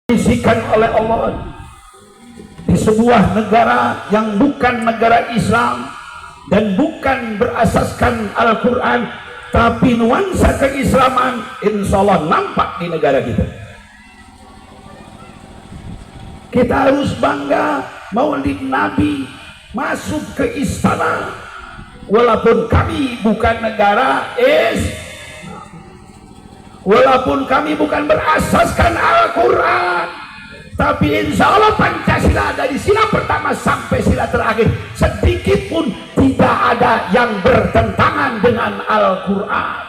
Disikan oleh Allah di sebuah negara yang bukan negara Islam dan bukan berasaskan Al-Quran, tapi nuansa keislaman insya Allah nampak di negara kita. Kita harus bangga Maulid Nabi masuk ke istana, walaupun kami bukan negara walaupun kami bukan berasaskan Al-Quran, tapi insya Allah Pancasila dari sila pertama sampai sila terakhir sedikit pun tidak ada yang bertentangan dengan Al-Quran.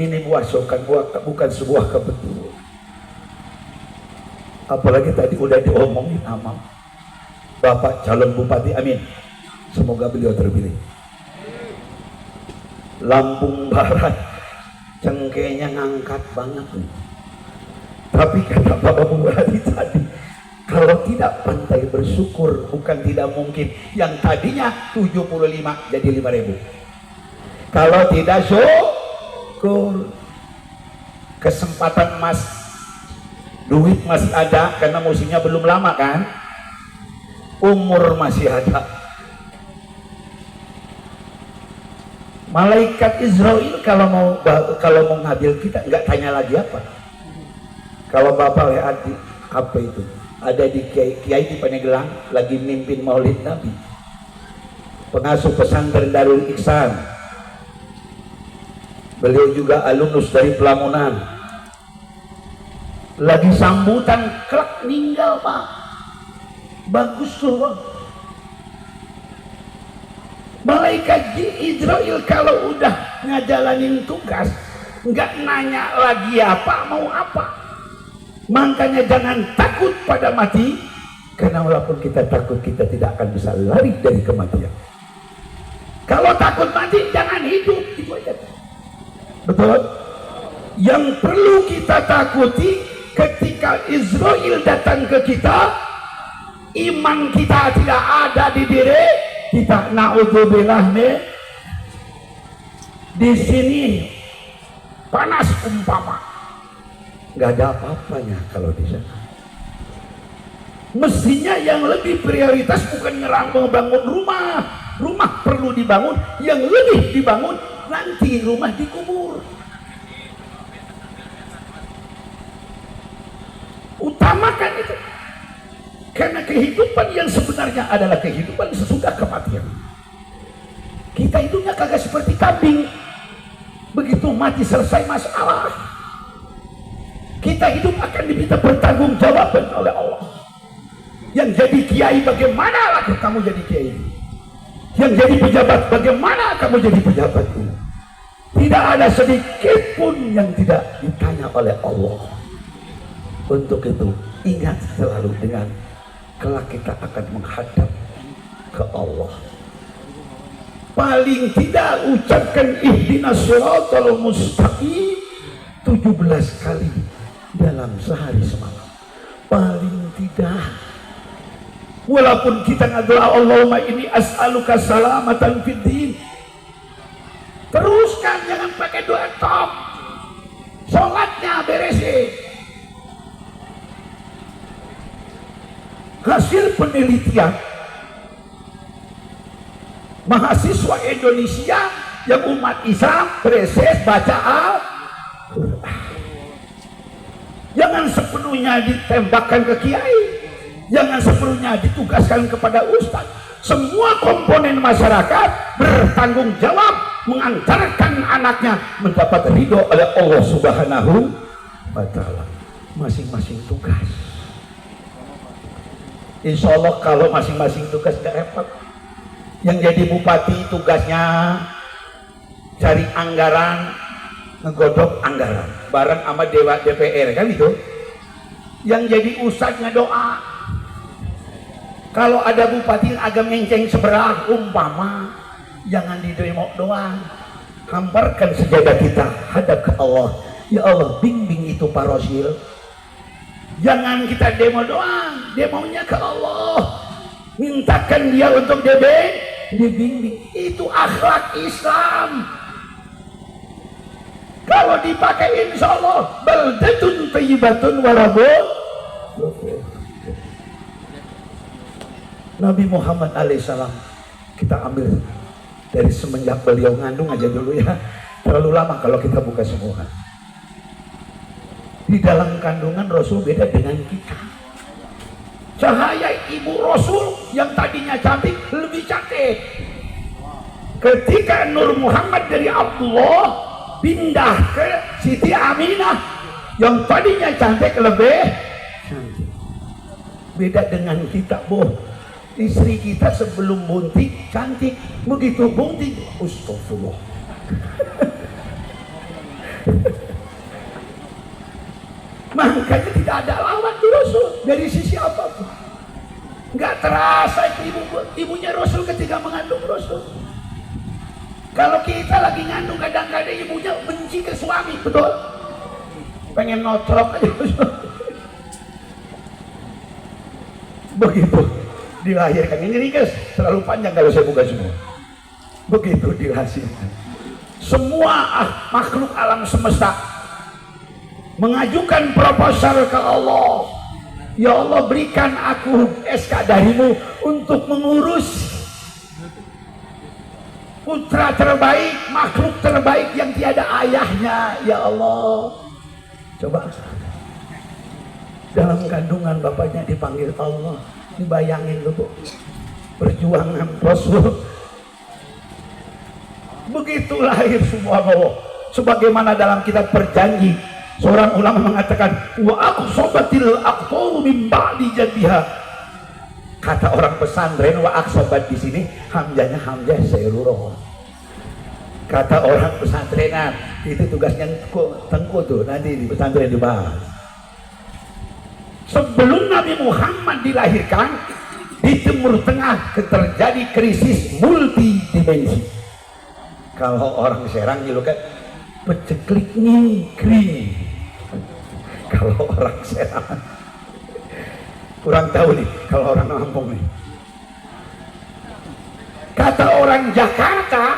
Ini bukan sebuah kebetulan. Apalagi tadi udah diomongin sama Bapak calon Bupati, amin, semoga beliau terpilih. Lampung Barat cengkehnya ngangkat banget nih. Tapi kata Bapak Bupati tadi, kalau tidak pandai bersyukur bukan tidak mungkin yang tadinya 75 jadi 5.000. Kalau tidak syukur, kesempatan mas, duit masih ada karena musimnya belum lama kan, umur masih ada. Malaikat Israel kalau mau ngambil kita nggak tanya lagi apa. Kalau Bapak lihat di apa itu ada di Kiai di Paneglang lagi mimpin Maulid Nabi, pengasuh pesantren Darul Ihsan, beliau juga alumnus dari Pelamunan, lagi sambutan klak ninggal Pak, bagus tuh Pak. Malaikat Israel kalau udah ngajalanin tugas nggak nanya lagi apa mau apa. Makanya jangan takut pada mati, karena walaupun kita takut kita tidak akan bisa lari dari kematian. Kalau takut mati jangan hidup, itu aja. Betul? Yang perlu kita takuti ketika Israel datang ke kita, iman kita tidak ada di diri kita. Na'udzubillah nih, di sini panas umpama, nggak ada apa-apanya kalau di sana. Mestinya yang lebih prioritas bukan membangun rumah. Rumah perlu dibangun, yang lebih dibangun nanti rumah dikubur. Utamakan itu, karena kehidupan yang sebenarnya adalah kehidupan sesudah kematian. Kita hidupnya kagak seperti kambing, begitu mati selesai masalah. Kita hidup akan diminta pertanggungjawaban oleh Allah. Yang jadi kiai bagaimana kamu jadi kiai, yang jadi pejabat bagaimana kamu jadi pejabat. Tidak ada sedikit pun yang tidak ditanya oleh Allah. Untuk itu ingat selalu dengan kelak kita akan menghadap ke Allah. Paling tidak ucapkan ihdinas siratal mustaqim 17 kali dalam sehari semalam, paling tidak. Walaupun kita ngadoa Allahumma inni as'aluka salamatan fid din, teruskan, jangan pakai doa top. Sholatnya beresin. Hasil penelitian mahasiswa Indonesia yang umat Islam bereses baca Al-Quran. Jangan sepenuhnya ditembakkan ke kiai, jangan sepenuhnya ditugaskan kepada ustaz. Semua komponen masyarakat bertanggung jawab mengantarkan anaknya mendapat ridho oleh Allah Subhanahu wa Ta'ala. Masing-masing tugas. Insya Allah kalau masing-masing tugas gak repot. Yang jadi bupati tugasnya cari anggaran, ngegodok anggaran bareng sama dewa DPR kan itu. Yang jadi ustadznya doa. Kalau ada bupati agak menceng sebelah umpama, jangan didemo doang, hamparkan sejadah kita hadap ke Allah. Ya Allah, bimbing itu parosil. Jangan kita demo doang, demonya ke Allah, mintakan dia untuk dibimbing. Itu akhlak Islam. Kalau kalau dipakai insya Allah baldatun thayyibatun warabun. Nabi Muhammad alaihissalam kita ambil dari semenjak beliau ngandung aja dulu ya, terlalu lama kalau kita buka semua. Di dalam kandungan Rasul beda dengan kita. Cahaya ibu Rasul yang tadinya cantik lebih cantik. Ketika Nur Muhammad dari Abdullah pindah ke Siti Aminah yang tadinya cantik lebih cantik. Beda dengan kita, istri kita sebelum bunting cantik, begitu bunting astagfirullah. Makanya tidak ada lawan di Rasul dari sisi apapun. Nggak terasa itu ibunya Rasul ketika mengandung Rasul. Kalau kita lagi ngandung kadang-kadang ibunya benci ke suami, betul? Pengen notrok aja. Begitu dilahirkan ini guys, terlalu panjang kalau saya buka semua. Begitu dilahirkan, semua makhluk alam semesta mengajukan proposal ke Allah. Ya Allah, berikan aku SK darimu untuk mengurus putra terbaik, makhluk terbaik yang tiada ayahnya. Ya Allah, coba dalam kandungan bapaknya dipanggil Allah. Dibayangin dulu perjuangan Rasul. Begitu lahir subhanallah. Sebagaimana dalam kitab Perjanji, seorang ulama mengatakan wa aqsabatil aqtaru min ba'di jaddiha. Kata orang pesantren wa aqsabat di sini hamzahnya hamzah sayrurah. Kata orang pesantrenan itu tugasnya tengku tuh, nanti di pesantren dibahas. Sebelum Nabi Muhammad dilahirkan, di Timur Tengah terjadi krisis multidimensi. Kalau orang Serang kan peceklik ngingkring. Kalau orang Serang kurang tahu nih, kalau orang Lampung nih. Kata orang Jakarta,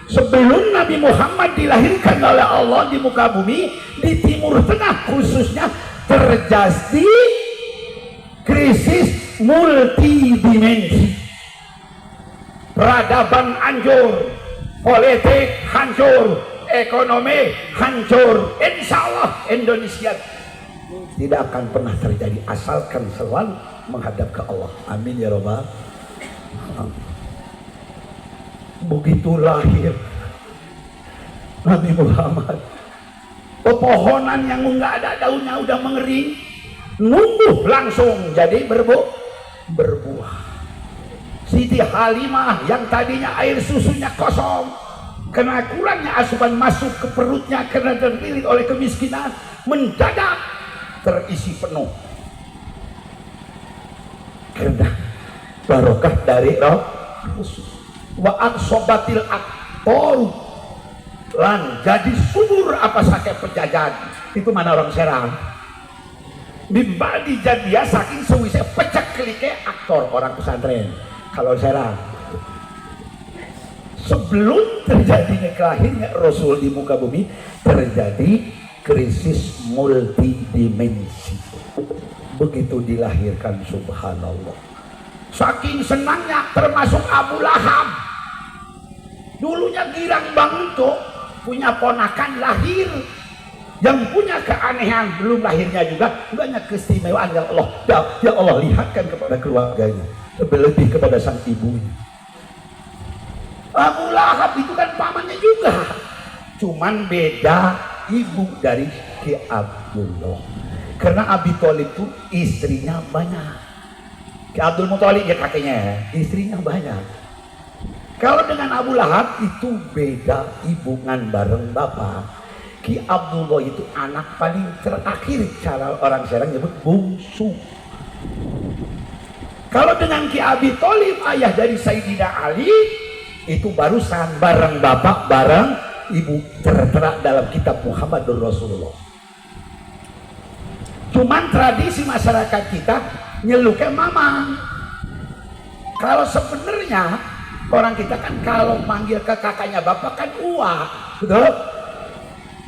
sebelum Nabi Muhammad dilahirkan oleh Allah di muka bumi, di Timur Tengah khususnya terjadi krisis multidimensi. Peradaban hancur, politik hancur, ekonomi hancur. Insya Allah Indonesia tidak akan pernah terjadi asalkan selalu menghadap ke Allah. Amin ya Rabbal. Begitu lahir Nabi Muhammad, pepohonan yang nggak ada daunnya udah mengering, numbuh langsung jadi berbuah. Siti Halimah yang tadinya air susunya kosong, karena kurangnya asupan masuk ke perutnya karena terlilit oleh kemiskinan, mendadak terisi penuh karena barokah dari roh khusus. Wa aqsabatil aqtaru lan jadi subur apa sakit penjajahan. Itu mana orang Serang mimba dijadinya saking suwise pecek kelike aktor orang pesantren. Kalau Serang sebelum terjadinya kelahirannya Rasul di muka bumi terjadi krisis multidimensi. Begitu dilahirkan subhanallah, saking senangnya termasuk Abu Lahab, dulunya girang banget tuh punya ponakan lahir yang punya keanehan, belum lahirnya juga banyak keistimewaan yang Allah ya Allah lihatkan kepada keluarganya, lebih kepada sang ibunya. Abu Lahab itu kan pamannya juga, cuman beda ibu dari Ki Abdullah, karena Abi Thalib itu istrinya banyak. Ki Abdul Muthalib ya kakeknya, istrinya banyak. Kalau dengan Abu Lahab itu beda hubungan bareng bapak. Ki Abdullah itu anak paling terakhir, cara orang Serang nyebut bungsu. Kalau dengan Ki Abi Thalib ayah dari Sayyidina Ali itu barusan bareng bapak bareng ibu, tertera dalam kitab Muhammadur Rasulullah. Cuman tradisi masyarakat kita nyeluknya mama. Kalau sebenarnya orang kita kan kalau manggil ke kakaknya bapak kan uwa, betul?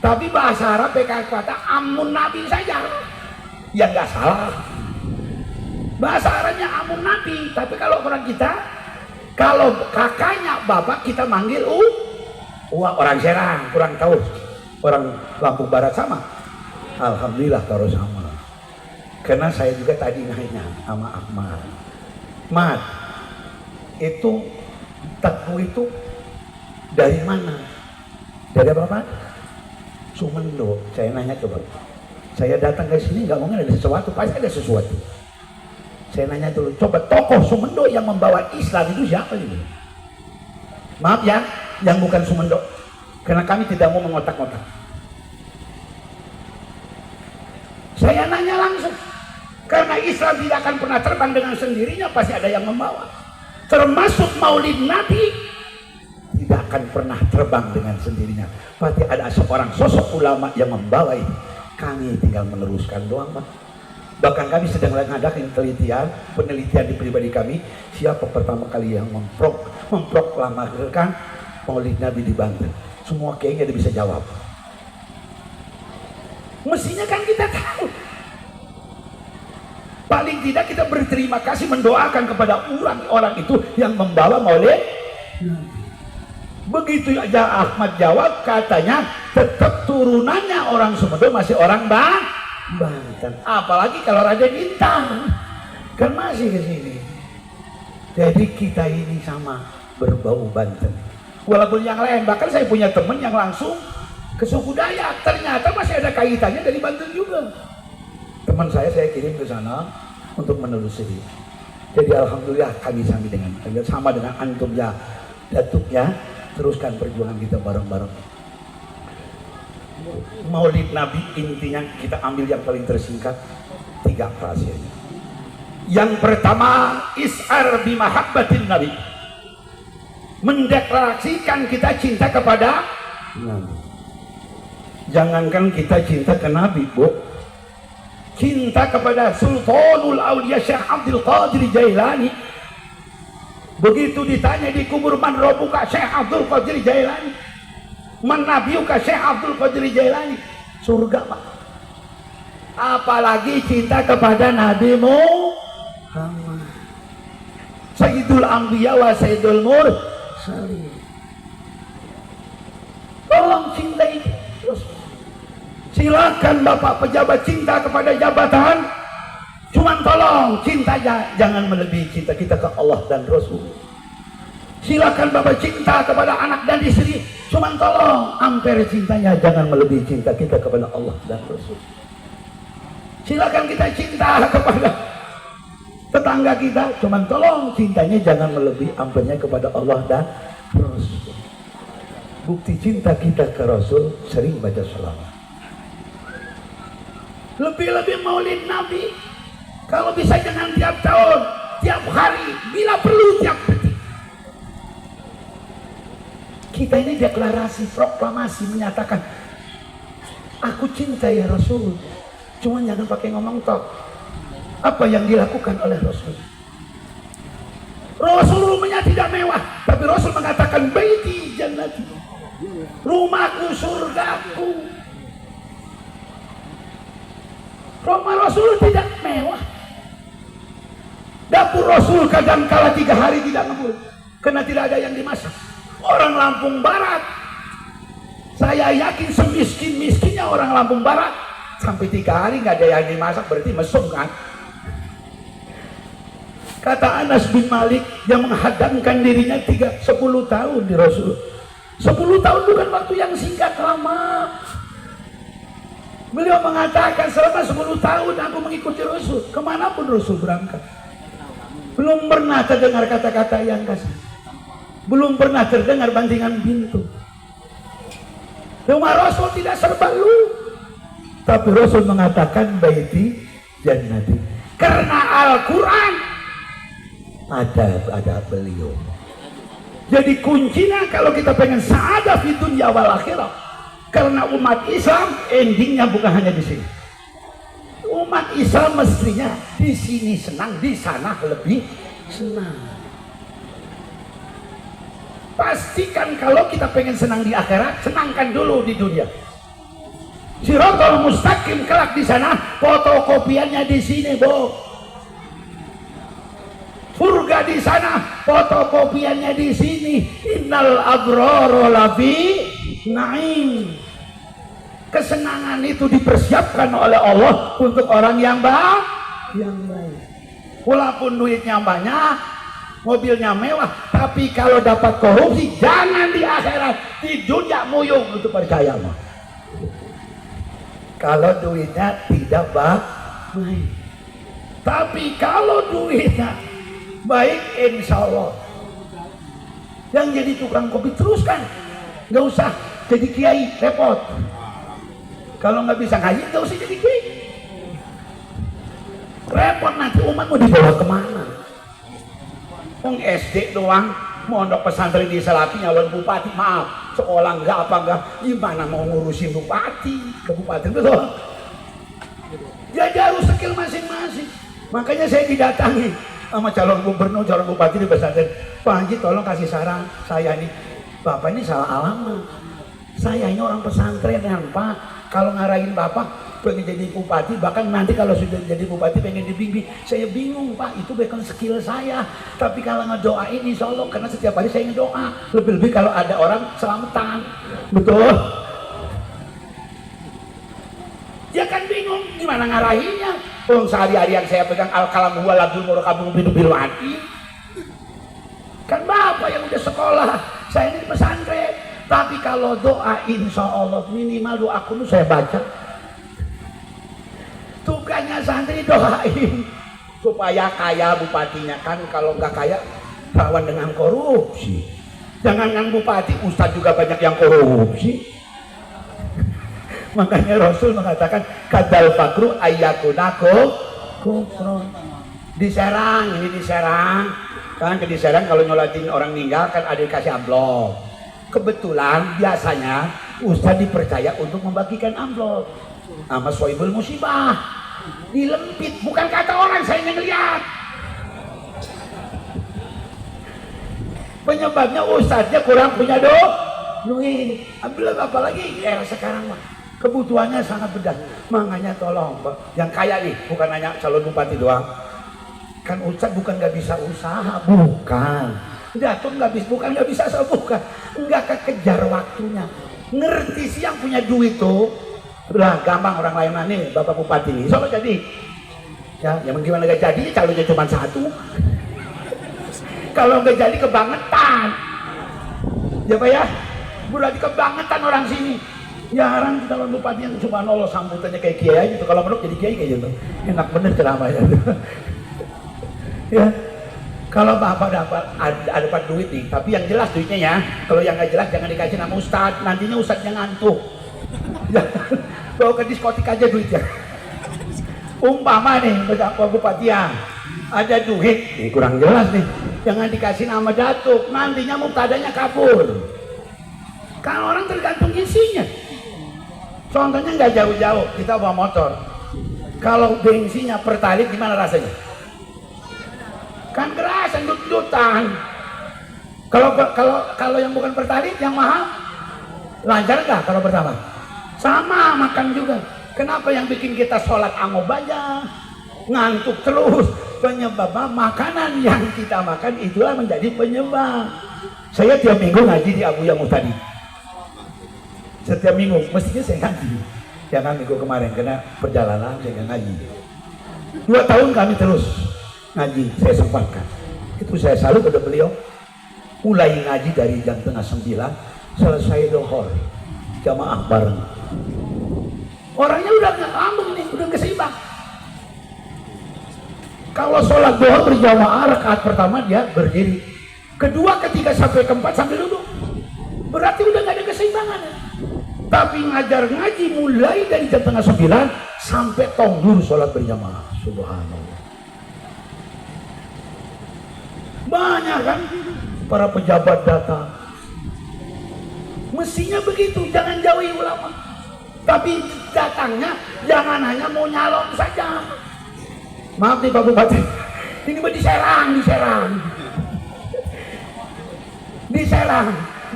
Tapi bahasa Arab kata amun nabi saja, ya nggak salah. Bahasa Arabnya amun nabi, tapi kalau orang kita, kalau kakaknya bapak kita manggil orang Serang, kurang tahu. Orang Lampung Barat sama. Alhamdulillah kalau sama. Karena saya juga tadi nanya sama Ahmad, Mat, itu teku itu dari mana? Dari apa? Sumendo. Saya nanya coba. Saya datang ke sini nggak ngomong ada sesuatu, pasti ada sesuatu. Saya nanya dulu, coba tokoh Sumendo yang membawa Islam itu siapa ini? Maaf ya, yang bukan Sumendo, karena kami tidak mau mengotak-ngotak. Saya nanya langsung. Karena Islam tidak akan pernah terbang dengan sendirinya, pasti ada yang membawa. Termasuk Maulid Nabi tidak akan pernah terbang dengan sendirinya. Pasti ada seorang sosok ulama yang membawa itu. Kami tinggal meneruskan doang, Pak. Bahkan kami sedang mengadakan penelitian di pribadi kami. Siapa pertama kali yang memproklamirkan Maulid Nabi di Banten? Semua kayaknya dia bisa jawab. Mestinya kan kita tahu. Paling tidak kita berterima kasih, mendoakan kepada orang-orang itu yang membawa Maulid. Begitu aja Ahmad jawab, katanya tetap turunannya orang Sumedang masih orang Banten. Apalagi kalau Raden Intan kan masih ke sini. Jadi kita ini sama berbau Banten. Walaupun yang lain, bahkan saya punya teman yang langsung ke suku Dayak, ternyata masih ada kaitannya dari Banten juga. Teman saya kirim ke sana untuk menelusuri. Jadi alhamdulillah kami sama dengan antum ya, Datuk ya, teruskan perjuangan kita bareng-bareng. Maulid Nabi intinya kita ambil yang paling tersingkat, 3 frase. Yang pertama, is'ar bimahabbatin Nabi, mendeklarasikan kita cinta kepada Nabi. Jangankan kita cinta ke Nabi, Bu, cinta kepada Sultanul Aulia Syekh Abdul Qadir Jailani. Begitu ditanya di kubur, man rabbuka Syekh Abdul Qadir Jailani, man nabiyuka Syekh Abdul Qadir Jailani, surga, Pak. Apalagi cinta kepada Nabi Muhammad, Sayyidul Anbiya wa Sayyidul Mursalin. Tolong cintai terus. Silakan Bapak pejabat cinta kepada jabatan, cuman tolong cintanya jangan melebihi cinta kita ke Allah dan Rasul. Silakan Bapak cinta kepada anak dan istri, cuman tolong ampere cintanya jangan melebihi cinta kita kepada Allah dan Rasul. Silakan kita cinta kepada tetangga kita, cuman tolong cintanya jangan melebihi ampernya kepada Allah dan Rasul. Bukti cinta kita ke Rasul sering baca sholawat. Lebih-lebih Maulid Nabi, kalau bisa jangan tiap tahun, tiap hari, bila perlu tiap detik. Kita ini deklarasi, proklamasi, menyatakan aku cinta ya Rasul. Cuma jangan pakai ngomong tok. Apa yang dilakukan oleh Rasul? Rasul rumahnya tidak mewah, tapi Rasul mengatakan baiti jannati, rumahku surgaku. Rumah Rasul tidak mewah. Dapur Rasul kadang kala 3 hari tidak ngebul karena tidak ada yang dimasak. Orang Lampung Barat, saya yakin semiskin-miskinnya orang Lampung Barat, sampai 3 hari nggak ada yang dimasak, berarti mesum kan. Kata Anas bin Malik yang menghadamkan dirinya 10 tahun di Rasul. 10 tahun bukan waktu yang singkat, lama. Beliau mengatakan selama 10 tahun aku mengikuti Rasul, kemanapun Rasul berangkat. Belum pernah terdengar kata-kata yang kasar, belum pernah terdengar bantingan pintu. Rumah Rasul tidak serba lu, tapi Rasul mengatakan baiti jannati, karena Al-Quran ada beliau. Jadi kuncinya kalau kita pengen sa'adah fi dunya wal akhirah, karena umat Islam endingnya bukan hanya di sini. Umat Islam mestinya di sini senang, di sana lebih senang. Pastikan kalau kita pengen senang di akhirat, senangkan dulu di dunia. Siratal mustaqim kelak di sana, fotokopiannya di sini, Bu. Surga di sana, fotokopiannya di sini. Innal abrara lafi naim. Kesenangan itu dipersiapkan oleh Allah untuk orang yang baik. Walaupun duitnya banyak, mobilnya mewah, tapi kalau dapat korupsi, jangan di akhirat, di dunia muyung untuk percaya mah. Kalau duitnya tidak baik, tapi kalau duitnya baik, insya Allah yang jadi tukang kopi teruskan, nggak usah jadi kiai, repot. Kalau nggak bisa ngaji, nggak usah jadi kiai, repot, nanti umat mau dibawa kemana? Yang SD doang, mondok pesantren di Salapi nyalon bupati, maaf, sekolah enggak apa enggak, gimana mau ngurusin bupati, kabupaten, betul? Jadi harus skill masing-masing. Makanya saya didatangi sama calon gubernur, calon bupati di pesantren. Pak Haji, tolong kasih saran saya nih, Bapak ini salah alamat. Saya ini orang pesantren ya Pak, kalau ngarahin Bapak pengen jadi bupati, bahkan nanti kalau sudah jadi bupati pengen dibimbing, saya bingung Pak, itu bukan skill saya. Tapi kalau ngedoain insya Allah, karena setiap hari saya ngedoa, lebih-lebih kalau ada orang selamatan, betul? Ya kan bingung, gimana ngarahinnya? Sehari-hari yang saya pegang al-kalam huwa labdul murakabul bil wadi. Kan Bapak yang udah sekolah, saya ini pesantren. Tapi kalau doa insya Allah minimal doa kuno saya baca. Tugasnya santri doain supaya kaya bupatinya, kan kalau nggak kaya rawan dengan korupsi. Jangankan bupati, ustadz juga banyak yang korupsi. Makanya Rasul mengatakan kadal fakru ayyakunako kufron. Di Serang, ini di Serang kan, di Serang kalau nyolatin orang meninggal kan ada dikasih amplop. Kebetulan biasanya ustadz dipercaya untuk membagikan amplop sama soibul musibah, dilempit, bukan kata orang, saya ngeliat. Penyebabnya ustadznya kurang punya duit. Apalagi era sekarang mah kebutuhannya sangat berat. Makanya tolong yang kaya nih, bukan hanya calon bupati doang. Kan ustadz bukan nggak bisa usaha, bukan. Jatuh nggak bisa, bukan nggak bisa usaha, bukan. Nggak kekejar waktunya. Ngerti sih yang punya duit tuh. Lah gampang orang lain nih, Bapak Bupati nih, soalnya jadi ya, yang gimana gak jadi, calonnya cuma satu. Kalau nggak jadi kebangetan ya Pak ya, berarti kebangetan orang sini. Jarang calon bupati yang subhanallah sambutannya kayak kiai gitu, kalau menurut jadi kiai kayak gitu, enak bener ceramahnya. Ya, kalau Bapak dapat duit nih, tapi yang jelas duitnya ya, kalau yang nggak jelas jangan dikasih nama ustadz, nantinya ustadznya ngantuk. Bawa ke diskotik aja duitnya. Umpama nih Bapak Bupati ya, ada duit, ini kurang jelas nih, jangan dikasih nama datuk, nantinya muktadanya kabur. Kan orang tergantung isinya. Contohnya nggak jauh-jauh, kita bawa motor, kalau bensinnya pertalite gimana rasanya? Kan kerasan, dut-dutan. Kalau yang bukan pertalite, yang mahal, lancar nggak kalau pertama? Sama makan juga. Kenapa yang bikin kita sholat angob aja, ngantuk terus? Penyebabnya makanan yang kita makan itulah menjadi penyebab. Saya tiap minggu ngaji di Abu Yamu tadi. Setiap minggu, mestinya saya ngaji. Jangan minggu kemarin karena perjalanan saya ngaji. 2 tahun kami terus ngaji, saya sempatkan. Itu saya salut pada beliau. Mulai ngaji dari jam 8:30, selesai dohor, jamaah bareng. Orangnya udah nggak ambung nih, udah keseimbang. Kalau sholat duha berjamaah rakaat pertama dia berdiri, kedua ketiga sampai keempat sambil duduk, berarti udah nggak ada keseimbangan. Tapi ngajar ngaji mulai dari jam 8:30 sampai tonggur sholat berjamaah, subhanallah. Banyak kan para pejabat datang, mestinya begitu, jangan jauhi ulama. Tapi datangnya jangan hanya mau nyalon saja. Maaf nih Pak Bupati, ini mah diserang.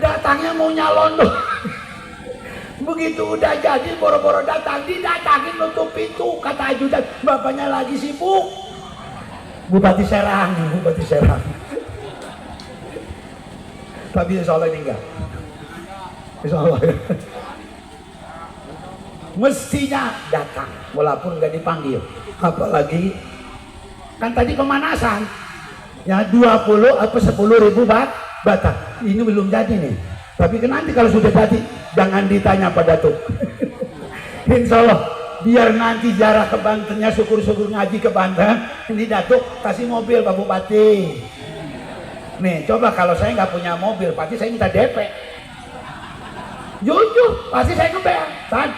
Datangnya mau nyalon loh. Begitu udah jadi boro-boro datang, didatangin nutup pintu, kata ajudan, bapaknya lagi sibuk. Bupati Serang. Tapi insya Allah ini enggak. Insya Allah. Mestinya datang, walaupun nggak dipanggil. Apalagi kan tadi pemanasan, ya 20 apa 10.000 bata. Ini belum jadi nih. Tapi nanti kalau sudah jadi, jangan ditanya pada Datuk. Insya Allah, biar nanti jarak ke Bantennya, syukur-syukur ngaji ke Banten, ini Datuk kasih mobil Pak Bupati. Nih, coba kalau saya nggak punya mobil, pasti saya minta DP. Jujur, pasti saya ngebel. Tan,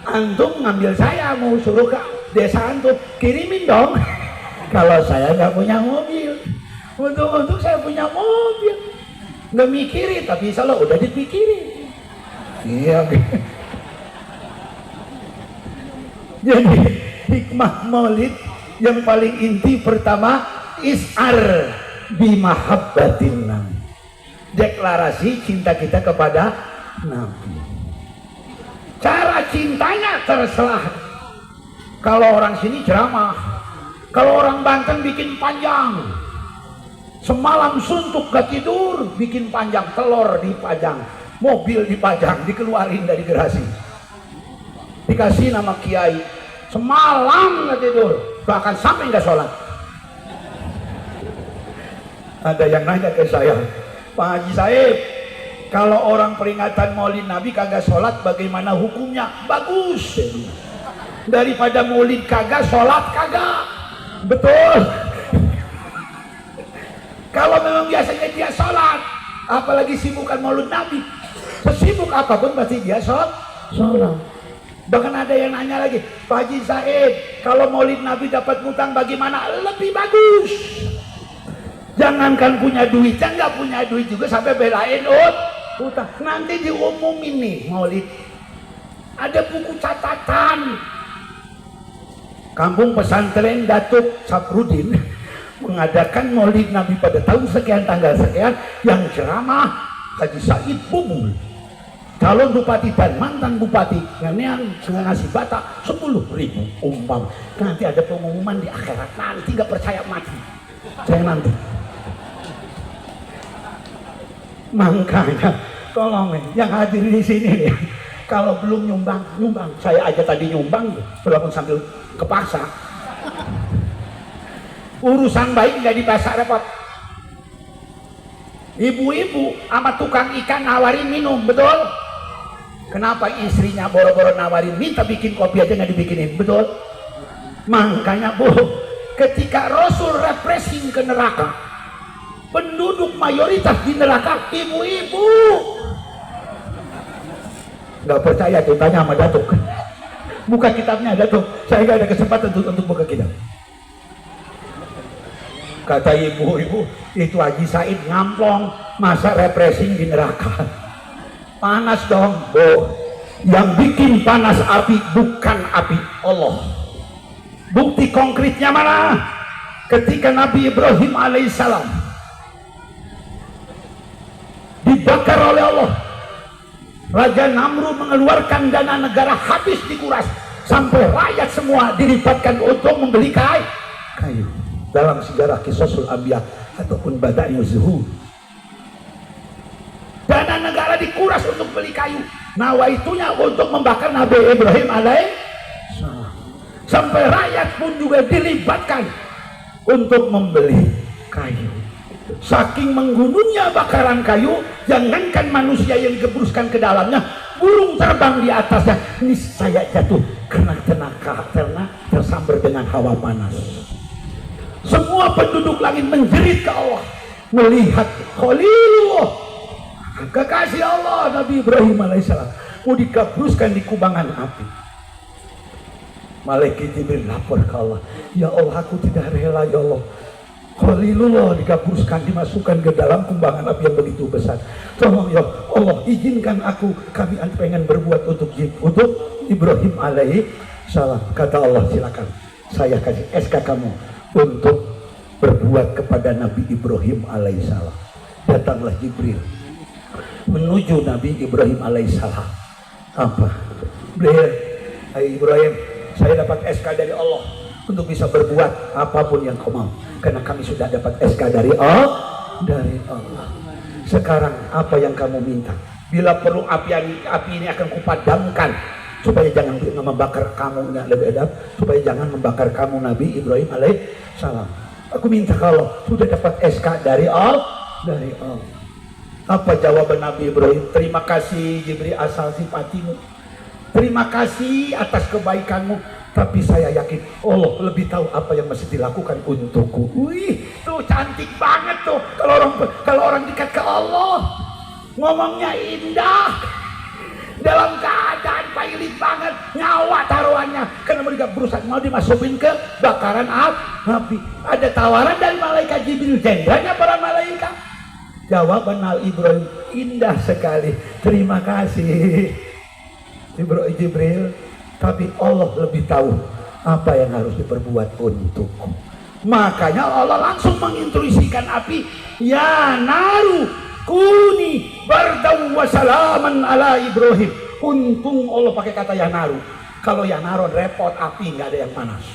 antum ngambil saya mau suruh ke desa antum, kirimin dong. Kalau saya nggak punya mobil, untuk saya punya mobil. Nggak mikirin, tapi insya Allah udah dipikirin. Iya. Jadi hikmah maulid yang paling inti pertama, is'ar bimahabbatin nabi, deklarasi cinta kita kepada Nabi. Cara cintanya terserah. Kalau orang sini ceramah, kalau orang Banten bikin panjang, semalam suntuk gak tidur, bikin panjang, telur dipajang, mobil dipajang, dikeluarin dari garasi, dikasih nama kiai, semalam gak tidur, bahkan sampai gak sholat. Ada yang nanya ke saya, Pak Haji Saib, kalau orang peringatan Maulid Nabi kagak sholat bagaimana hukumnya? Bagus, daripada maulid kagak, sholat kagak. Betul. Kalau memang biasanya dia sholat, apalagi sibukan Maulid Nabi, sesibuk apapun pasti dia sholat. Bahkan ada yang nanya lagi, Pak Haji Said, kalau Maulid Nabi dapat ngutang bagaimana? Lebih bagus. Jangankan punya duit, yang nggak punya duit juga sampai belain utang. Nanti diumumin nih Maulid, ada buku catatan. Kampung Pesantren Datuk Saprudin mengadakan Maulid Nabi pada tahun sekian tanggal sekian, yang ceramah Haji Said Bubul, calon bupati dan mantan bupati, yang ngasih bata 10.000 umpam. Nanti ada pengumuman di akhirat, nanti nggak percaya mati. Saya nanti. Makanya tolong yang hadir di sini nih, kalau belum nyumbang. Saya aja tadi nyumbang, walaupun sambil kepaksa. Urusan baik nggak dipaksa repot. Ibu-ibu sama tukang ikan nawarin minum, betul? Kenapa istrinya boro-boro nawarin, minta bikin kopi aja nggak dibikinin, betul? Makanya Bu, ketika Rasul refreshing ke neraka, penduduk mayoritas di neraka ibu-ibu. Nggak percaya tuh, tanya sama Datuk. Buka kitabnya Datuk, saya nggak ada kesempatan untuk buka kitab. Kata ibu-ibu, itu Haji Said ngamplong, masa refreshing di neraka. Panas dong, Bu. Yang bikin panas api bukan api, Allah. Bukti konkretnya mana? Ketika Nabi Ibrahim alaihissalam dibakar oleh Allah, Raja Namrud mengeluarkan dana negara habis dikuras, sampai rakyat semua dilibatkan untuk membeli kayu. Dalam sejarah Qisasul Anbiya ataupun Bada'i'uz Zuhur, dana negara dikuras untuk beli kayu. Nawaitunya untuk membakar Nabi Ibrahim alaihissalam. Sampai rakyat pun juga dilibatkan untuk membeli kayu. Saking menggunungnya bakaran kayu, jangankan manusia yang digebruskan ke dalamnya, burung terbang di atasnya niscaya jatuh karena tersambar dengan hawa panas. Semua penduduk langit menjerit ke Allah melihat Khalilullah, kekasih Allah Nabi Ibrahim alaihissalam, mau dikabruskan di kubangan api. Malaikat Jibril lapor ke Allah, ya Allah, aku tidak rela ya Allah, Khalilullah dikabruskan, dimasukkan ke dalam kubangan api yang begitu besar. Tolong ya Allah, izinkan aku, kami pengen berbuat untuk Ibrahim alaihissalam. Kata Allah, silakan, saya kasih SK kamu untuk berbuat kepada Nabi Ibrahim alaihissalam. Datanglah Jibril menuju Nabi Ibrahim alaihissalam. Apa? Beliau, Ibrahim, saya dapat SK dari Allah untuk bisa berbuat apapun yang kau mau, karena kami sudah dapat SK dari Allah. Sekarang apa yang kamu minta? Bila perlu api ini akan kupadamkan, supaya jangan membakar kamu, supaya jangan membakar kamu, Nabi Ibrahim alaihissalam. Aku minta kalau sudah dapat SK dari Allah. Apa jawaban Nabi Ibrahim? Terima kasih Jibril asal simpatimu, terima kasih atas kebaikanmu, tapi saya yakin Allah lebih tahu apa yang mesti dilakukan untukku. Wih, tuh cantik banget tuh kalau orang dekat ke Allah, ngomongnya indah, dalam keadaan pailit banget, nyawa taruhannya, karena mereka berusaha mau dimasukin ke bakaran api. Ada tawaran dari malaikat Jibril, jenderanya para malaikat. Jawaban Nabi Ibrahim indah sekali, terima kasih Jibril, tapi Allah lebih tahu apa yang harus diperbuat untukku. Makanya Allah langsung menginstruksikan api, ya naru kuni bardaw wa salaman ala Ibrahim. Untung Allah pakai kata ya naru. Kalau ya naru repot, api nggak ada yang panas.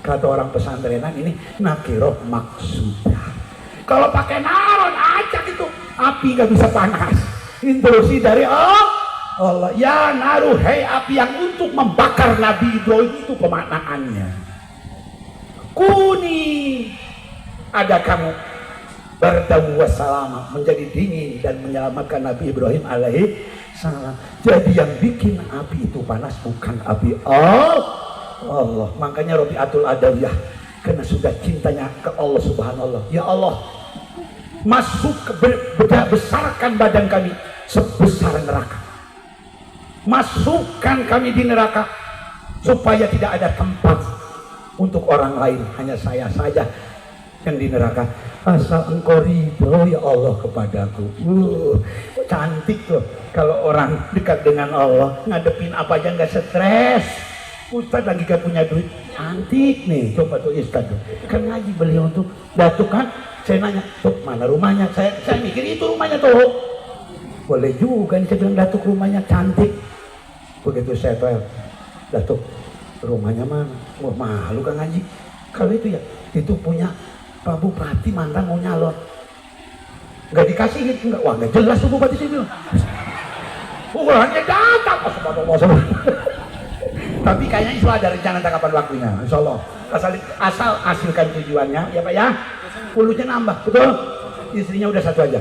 Kata orang pesantrenan ini nakiroh maksudah. Kalau pakai naron acak itu api nggak bisa panas. Instruksi dari Allah, ya naru, hei api yang untuk membakar Nabi Ibrahim, itu pemaknaannya. Kuni, ada kamu, bardaw wassalam, menjadi dingin dan menyelamatkan Nabi Ibrahim alaihissalam. Jadi yang bikin api itu panas bukan api Allah. Makanya Rabi'atul Adawiyah, karena sudah cintanya ke Allah subhanallah, ya Allah, besarkan badan kami sebesar neraka, masukkan kami di neraka supaya tidak ada tempat untuk orang lain, hanya saya saja yang di neraka. Asal engkau ridho ya Allah kepadaku. Cantik loh kalau orang dekat dengan Allah, ngadepin apa aja nggak stres. Ustadz lagi gak punya duit, cantik nih, coba tuh Ustadz tuh kan ngaji beliau tuh, datuk kan, saya nanya tuh mana rumahnya, saya mikir itu rumahnya tuh, boleh juga nih saya bilang datuk rumahnya cantik. Begitu saya tahu datuk rumahnya mana, wah malu kan ngaji kalau itu ya, itu punya Pak Bupati mantan mau nyalon, nggak dikasih gitu, nggak, wah nggak jelas tuh Bupati sih bilang, hanya datang, tapi kayaknya itu ada rencana kapan waktunya, insya Allah. Asal hasilkan tujuannya, ya Pak ya. Puluhnya nambah, betul? Istrinya udah satu aja.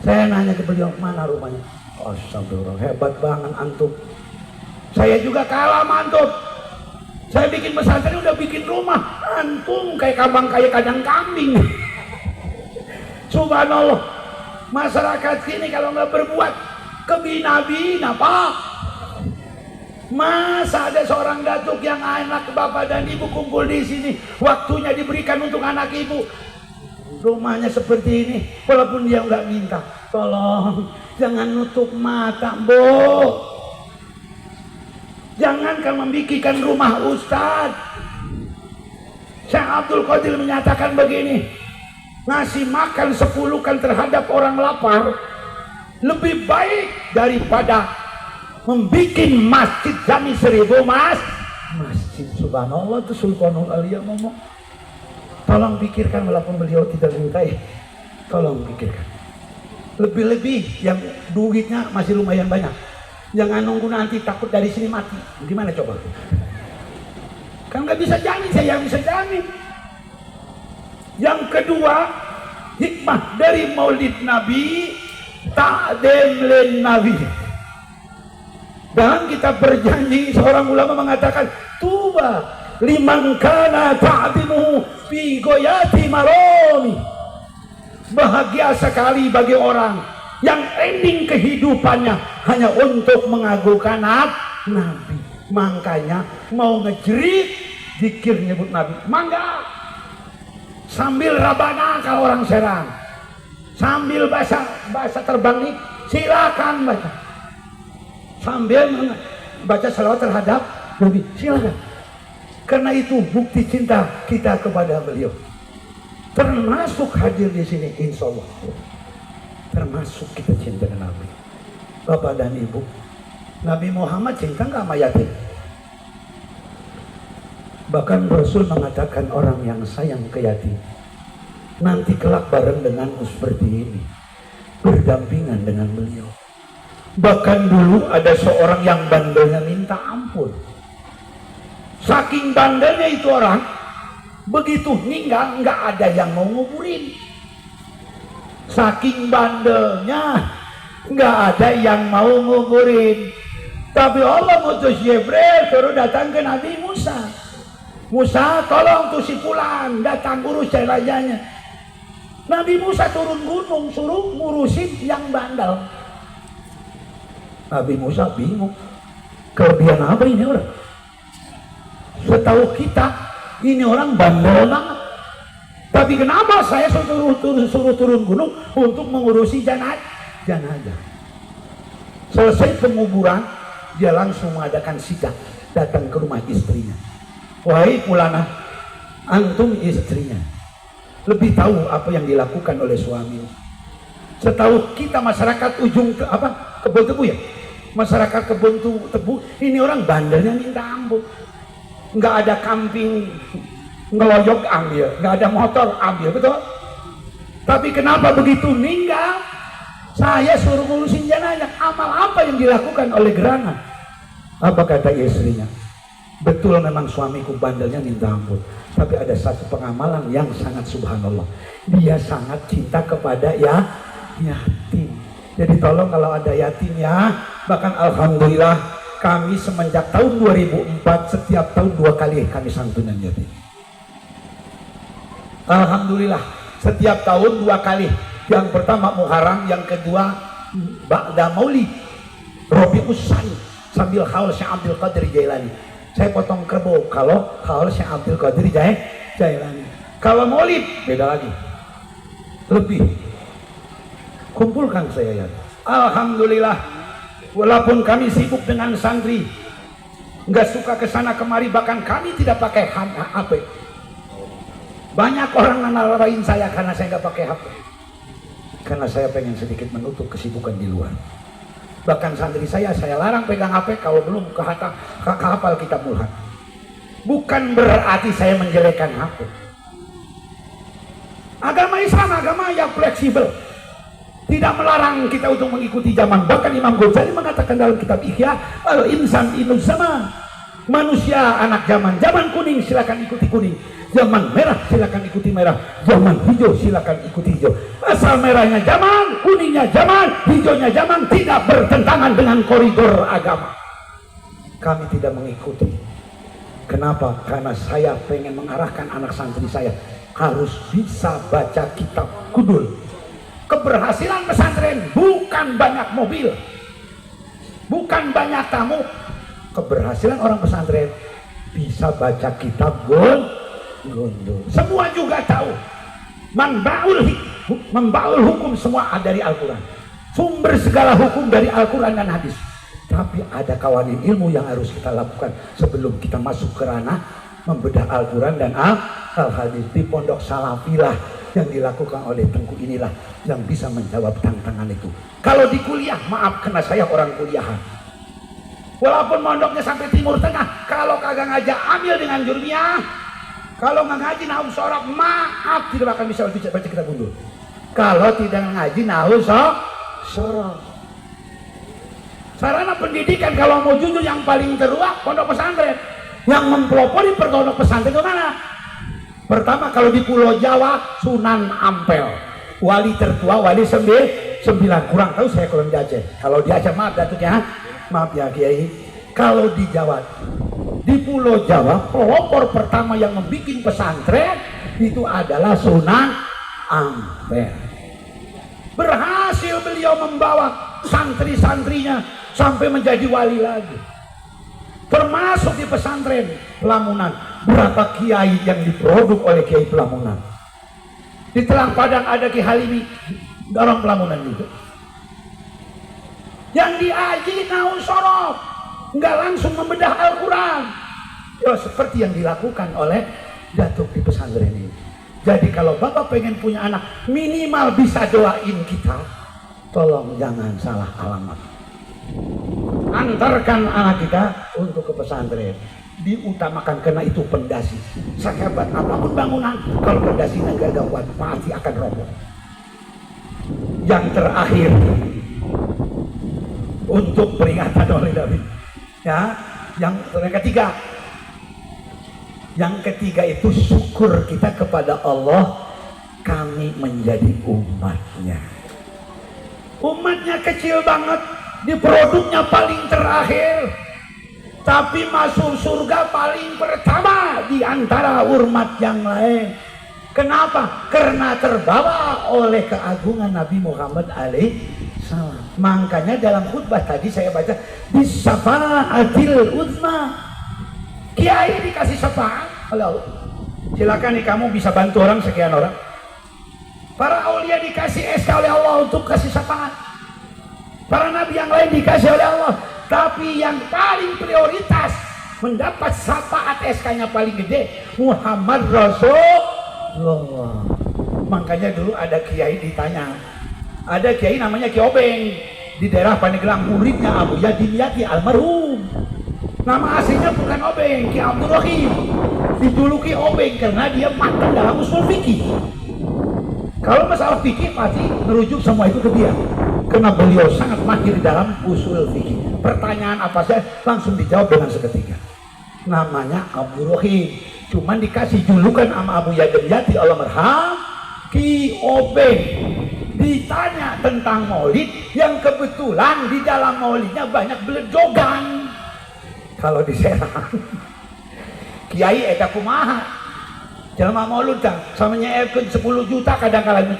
Saya nanya ke beliau, mana rumahnya? Astagfirullah, hebat banget antum. Saya juga kalah antum. Saya bikin pesantren udah bikin rumah, antum kayak kandang kambing. Subhanallah, masyarakat sini kalau nggak berbuat kebina-bina Pak. Masa ada seorang datuk yang anak bapak dan ibu kumpul di sini, waktunya diberikan untuk anak ibu, rumahnya seperti ini, walaupun dia nggak minta. Tolong jangan nutup mata, Bu. Jangankan membikinkan rumah Ustadz. Syekh Abdul Qadir menyatakan begini, ngasih makan 10 kan terhadap orang lapar lebih baik daripada membikin masjid jami 1000 masjid. Subhanallah, itu Sultanul Aulia ngomong. Tolong pikirkan, walaupun beliau tidak minta, tolong pikirkan. Lebih-lebih yang duitnya masih lumayan banyak, jangan nunggu nanti takut dari sini mati. Gimana coba? Kan nggak bisa jamin, saya yang bisa jamin. Yang kedua, hikmah dari Maulid Nabi, ta'dim lin Nabi. Dan kita berjanji, seorang ulama mengatakan, tuba liman kana ta'dimu fi goyati maromi. Bahagia sekali bagi orang yang ending kehidupannya hanya untuk mengagungkan Nabi. Makanya mau ngejerit, zikir nyebut Nabi, mangga. Sambil rabana kalau orang Serang, sambil bahasa terbang nih, silakan baca. Sambil baca salawat terhadap Nabi, silakan. Karena itu bukti cinta kita kepada beliau. Termasuk hadir di sini, insya Allah. Termasuk kita cinta dengan Nabi. Bapak dan Ibu, Nabi Muhammad cinta nggak sama yatim? Bahkan Rasul mengatakan orang yang sayang ke yatim nanti kelak bareng denganmu seperti ini, berdampingan dengan beliau. Bahkan dulu ada seorang yang bandelnya minta ampun. Saking bandelnya itu orang, begitu meninggal nggak ada yang mau nguburin. Saking bandelnya nggak ada yang mau nguburin. Tapi Allah ngutus Jibril suruh datang ke Nabi Musa. Musa, tolong tuh si fulan datang urus jenazahnya. Nabi Musa turun gunung suruh ngurusin yang bandel. Nabi Musa bingung, kelebihan apa ini orang? Setahu kita ini orang bandel banget. Tapi kenapa saya suruh turun gunung untuk mengurusi jenazah? Selesai penguburan, dia langsung mengadakan sidak, datang ke rumah istrinya. Wahai Fulana, antum istrinya, lebih tahu apa yang dilakukan oleh suami. Setahu kita masyarakat ujung kebun tebu ya, masyarakat kebun tebu ini orang bandelnya minta ampun. Nggak ada kambing ngeloyok ambil, nggak ada motor ambil, betul? Tapi kenapa begitu meninggal saya suruh ngurusin jenazah? Amal apa yang dilakukan oleh gerangan? Apa kata istrinya? Betul memang suamiku bandelnya minta ampun, tapi ada satu pengamalan yang sangat subhanallah, dia sangat cinta kepada yatim. Jadi tolong kalau ada yatim ya, bahkan alhamdulillah kami semenjak tahun 2004 setiap tahun 2 kali kami santunan yatim. Alhamdulillah setiap tahun 2 kali. Yang pertama Muharram, yang kedua Ba'da Maulid Rabiul Tsani sambil haul Syekh Abdul Qadir Jailani. Saya potong kerbau kalau haul Syekh Abdul Qadir Jailani. Kalau Maulid beda lagi. Lebih kumpulkan saya ya. Alhamdulillah walaupun kami sibuk dengan santri, nggak suka kesana kemari, bahkan kami tidak pakai HP. Banyak orang menalahin saya karena saya nggak pakai HP. Karena saya pengen sedikit menutup kesibukan di luar. Bahkan santri saya larang pegang HP kalau belum hafal kitab mulhat. Bukan berarti saya menjelekkan HP. Agama Islam agama yang fleksibel, tidak melarang kita untuk mengikuti zaman. Bahkan Imam Ghazali mengatakan dalam kitab Ihya, al-insan inul zaman, manusia anak zaman. Zaman kuning silakan ikuti kuning, zaman merah silakan ikuti merah, zaman hijau silakan ikuti hijau. Asal merahnya zaman, kuningnya zaman, hijaunya zaman, tidak bertentangan dengan koridor agama. Kami tidak mengikuti. Kenapa? Karena saya pengen mengarahkan anak santri saya harus bisa baca kitab kudul. Keberhasilan pesantren bukan banyak mobil, bukan banyak tamu. Keberhasilan orang pesantren bisa baca kitab gundul. Semua juga tahu membaul hukum semua dari Al-Quran. Sumber segala hukum dari Al-Quran dan hadis. Tapi ada kawanin ilmu yang harus kita lakukan sebelum kita masuk ke ranah membedah Al-Quran dan Al-Hadis. Di pondok Salafilah yang dilakukan oleh Tengku inilah yang bisa menjawab tantangan itu. Kalau di kuliah, maaf karena saya orang kuliahan, walaupun mondoknya sampai Timur Tengah, kalau kagak ngajak ambil dengan jurniah, kalau nggak ngaji nahu sorok, maaf tidak akan bisa baca kitab gundul. Kalau tidak ngaji nahu sorok. Sarana pendidikan kalau mau jujur yang paling terluak pondok pesantren. Yang mempelopori pondok pesantren itu mana? Pertama kalau di Pulau Jawa Sunan Ampel, wali tertua, wali 9, kurang tahu saya kalau di Aceh. Kalau di Aceh maaf datuknya, maaf ya Kiai. Kalau di Jawa, di Pulau Jawa pelopor pertama yang membuat pesantren itu adalah Sunan Ampel. Berhasil beliau membawa santri-santrinya sampai menjadi wali lagi. Termasuk di pesantren Lamunan, berapa kiai yang diproduk oleh Kiai Pelamunan. Di Telang Padang ada Ki Halimi, orang Pelamunan juga. Yang diaji naun sorok, nggak langsung membedah Al-Quran. Ya, seperti yang dilakukan oleh Datuk di pesantren ini. Jadi kalau Bapak pengen punya anak, minimal bisa doain kita. Tolong jangan salah alamat. antarkan anak kita untuk ke pesantren. Diutamakan karena itu pondasi. Sehebat apapun bangunan, kalau pondasinya nggak kuat, pasti akan roboh. Yang terakhir untuk peringatan oleh Nabi, ya, yang ketiga. Yang ketiga itu syukur kita kepada Allah, kami menjadi umatnya. Umatnya kecil banget, di produknya paling terakhir, tapi masuk surga paling pertama di antara umat yang lain. Kenapa? Karena terbawa oleh keagungan Nabi Muhammad alaihissalam. Makanya dalam khutbah tadi saya baca bisafaatil uzma. Kiai dikasih syafaat oleh Allah. Silakan nih kamu bisa bantu orang sekian orang. Para aulia dikasih SK oleh Allah untuk kasih syafaat. Para nabi yang lain dikasih oleh Allah. Tapi yang paling prioritas mendapat syafaat SK-nya paling gede Muhammad Rasulullah. Makanya dulu ada kiai ditanya. Ada kiai namanya Ki Obeng di daerah Pandeglang, muridnya Abu Yadin almarhum. Nama aslinya bukan Obeng, Ki Abdul Rahim. Dijuluki Obeng karena dia matang dalam usul fikih. Kalau masalah fikih pasti merujuk semua itu ke dia, karena beliau sangat mahir dalam usul fikih. Pertanyaan apa saja langsung dijawab dengan seketika. Namanya Abdul Rahim, cuman dikasih julukan sama Abu Yadin almarhum Ki Obeng. Ditanya tentang maulid, yang kebetulan di dalam maulidnya banyak beledogan. Kalau di Serang kiai eta kumaha jelema maulud tah sama nyaepkeun 10 juta kadang-kadang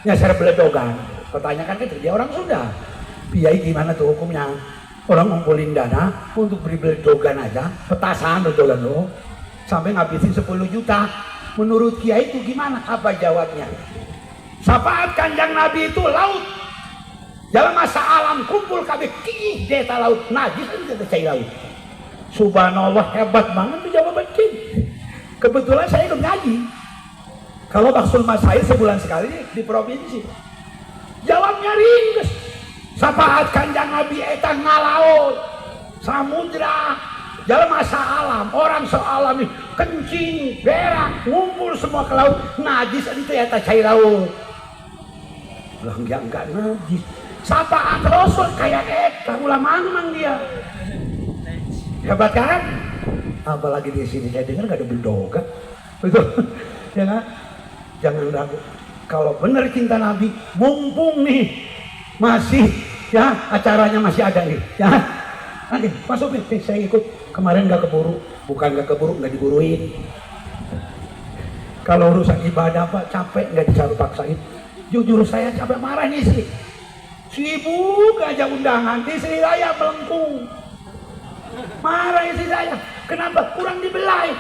nyaser beledogan. Pertanyakan kan dia orang Sunda, kiai gimana tuh hukumnya? Orang ngumpulin dana untuk beli beledogan aja, petasan beledogan lo sampai ngabisin 10 juta. Menurut kiai itu gimana? Apa jawabnya? Syafaat kanjang Nabi itu laut, dalam masa alam kumpul kabeh kih deta laut najis itu cai laut. Subhanallah, hebat banget tuh jawaban kita. Kebetulan saya ikut ngaji. Kalau Baksul Masail sebulan sekali di provinsi. Jawabnya ringkes. Syafaat kanjang Nabi eta ngalaut samudra dalam masa alam, orang sealam ini kencing, berak, ngumpul semua ke laut, najis itu eta cair laut. Lah enggak najis. Syafaat Rasul kayak eta ulama memang dia. Hebat kan? Apalagi di sini saya dengar gak ada beledogan, betul? Ya kan? Jangan ragu. Kalau benar cinta Nabi, mumpung nih masih ya acaranya masih ada nih, ya. Nanti masuk nih, saya ikut. Kemarin gak keburu, bukan gak keburu, gak diburuin. Kalau urusan ibadah Pak capek gak dicari paksain. Jujur saya capek marah nih istri. Sibuk aja undangan, istri saya melengkung. Marah istri saya, kenapa kurang dibelai?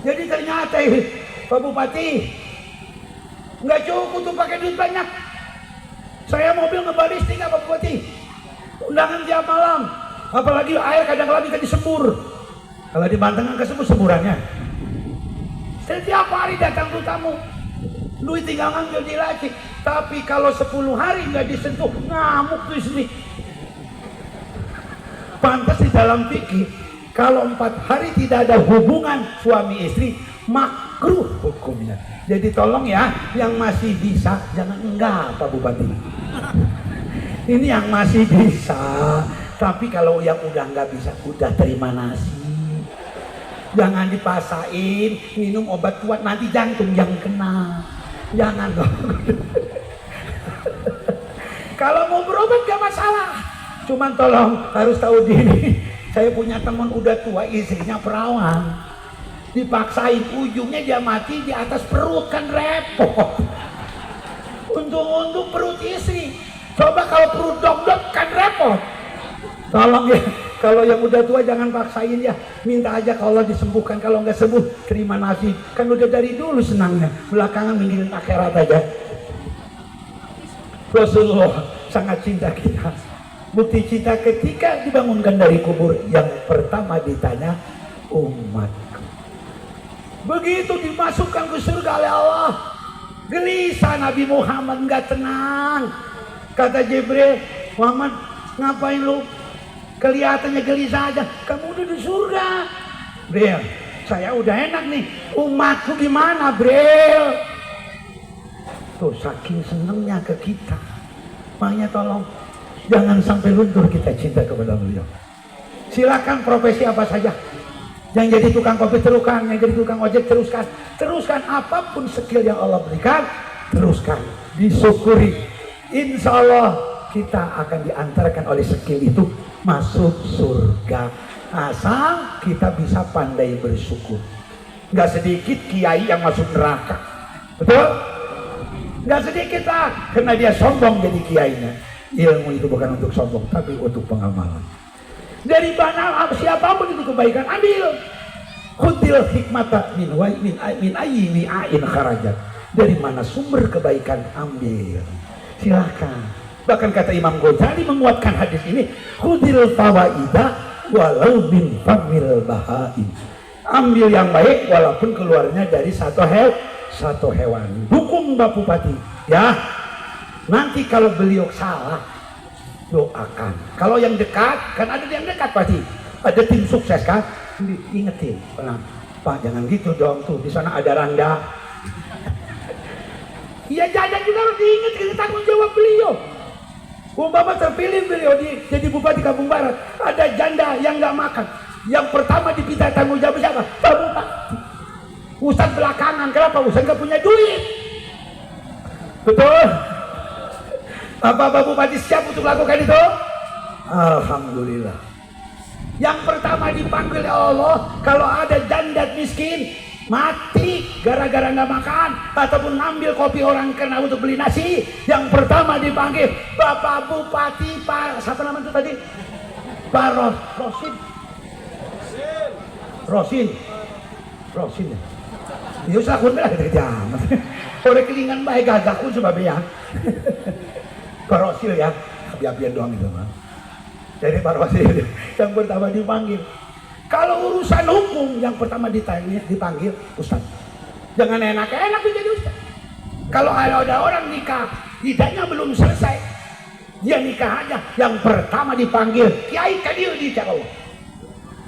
Jadi ternyata Pak Bupati nggak cukup tuh pakai duit banyak. Saya mobil ngebalistik Pak Bupati, undangan tiap malam, apalagi air kadang-kadang kan disembur. Kalau di Banten kan kesembur semburannya. Setiap hari datang tuh tamu, duit tinggal ngambil di laci. Tapi kalau 10 hari nggak disentuh, ngamuk tuh istri. Pantas di dalam fikih kalau 4 hari tidak ada hubungan suami istri makruh hukumnya. Jadi tolong ya yang masih bisa jangan enggak Pak Bupati. Ini yang masih bisa. Tapi kalau yang udah nggak bisa udah terima nasi. Jangan dipasain minum obat kuat nanti jantung yang kena. Jangan dong. Kalau mau berobat gak masalah. Cuman tolong harus tahu diri. Saya punya teman udah tua, istrinya perawan. Dipaksain ujungnya dia mati di atas perut, kan repot. Untung-untung perut istri. Coba kalau perut dok-dok kan repot. Tolong ya, kalau yang udah tua jangan paksain ya. Minta aja kalau disembuhkan, kalau nggak sembuh terima nasib. Kan udah dari dulu senangnya, belakangan mikirin akhirat aja. Rasulullah sangat cinta kita. Bukti cinta ketika dibangunkan dari kubur, yang pertama ditanya umatku. Begitu dimasukkan ke surga oleh Allah, gelisah Nabi Muhammad, nggak tenang. Kata Jibril, Muhammad ngapain lu Kelihatannya gelisah aja, kamu udah di surga. Bril, saya udah enak nih, umatku gimana Bril? Tuh saking senengnya ke kita. Makanya tolong jangan sampai luntur kita cinta kepada beliau. Silakan profesi apa saja. Yang jadi tukang kopi teruskan, yang jadi tukang ojek teruskan. Teruskan apapun skill yang Allah berikan, teruskan. Disyukuri. Insya Allah kita akan diantarkan oleh skill itu masuk surga. Asal kita bisa pandai bersyukur. Gak sedikit kiai yang masuk neraka. Betul? Gak sedikit lah, karena dia sombong jadi kiainya. Ilmu itu bukan untuk sombong, tapi untuk pengamalan. Dari mana siapapun itu kebaikan, ambil. Khudil hikmata min ayyi wi'ain kharajat. Dari mana sumber kebaikan, ambil. Silakan. Bahkan kata Imam Ghazali menguatkan hadis ini, khudil fawaida walau min famil bahaim. Ambil yang baik walaupun keluarnya dari satu hewan. Dukung Pak Bupati ya. Nanti kalau beliau salah, doakan. Kalau yang dekat, kan ada yang dekat pasti. Ada tim sukses kan, diingetin. Pak jangan gitu dong, tuh di sana ada Randa. Iya jangan juga harus diingat, kita tanggung jawab beliau. Umpama terpilih beliau jadi Bupati Kampung Barat, ada janda yang nggak makan. Yang pertama dipinta tanggung jawab siapa? Pak Bupati. Ustaz belakangan, kenapa? Ustaz nggak punya duit. Betul? Apa Pak Bupati siap untuk lakukan itu? Alhamdulillah. Yang pertama dipanggil Allah, kalau ada janda miskin mati gara-gara nggak makan ataupun ngambil kopi orang kena untuk beli nasi, yang pertama dipanggil Bapak Bupati, Pak siapa namanya itu tadi? Pak Rosin ya. Ya usah kun lah kita jaman. Oleh kelingan baik gagak kun sebabnya. Pak Rosil ya, api-apian doang itu mah. Jadi Pak Rosil yang pertama dipanggil. Kalau urusan hukum yang pertama dipanggil Ustaz. Jangan enak-enak jadi Ustaz. Kalau ada orang nikah, idahnya belum selesai, dia nikah aja, yang pertama dipanggil Kiai Kadir di Jawa.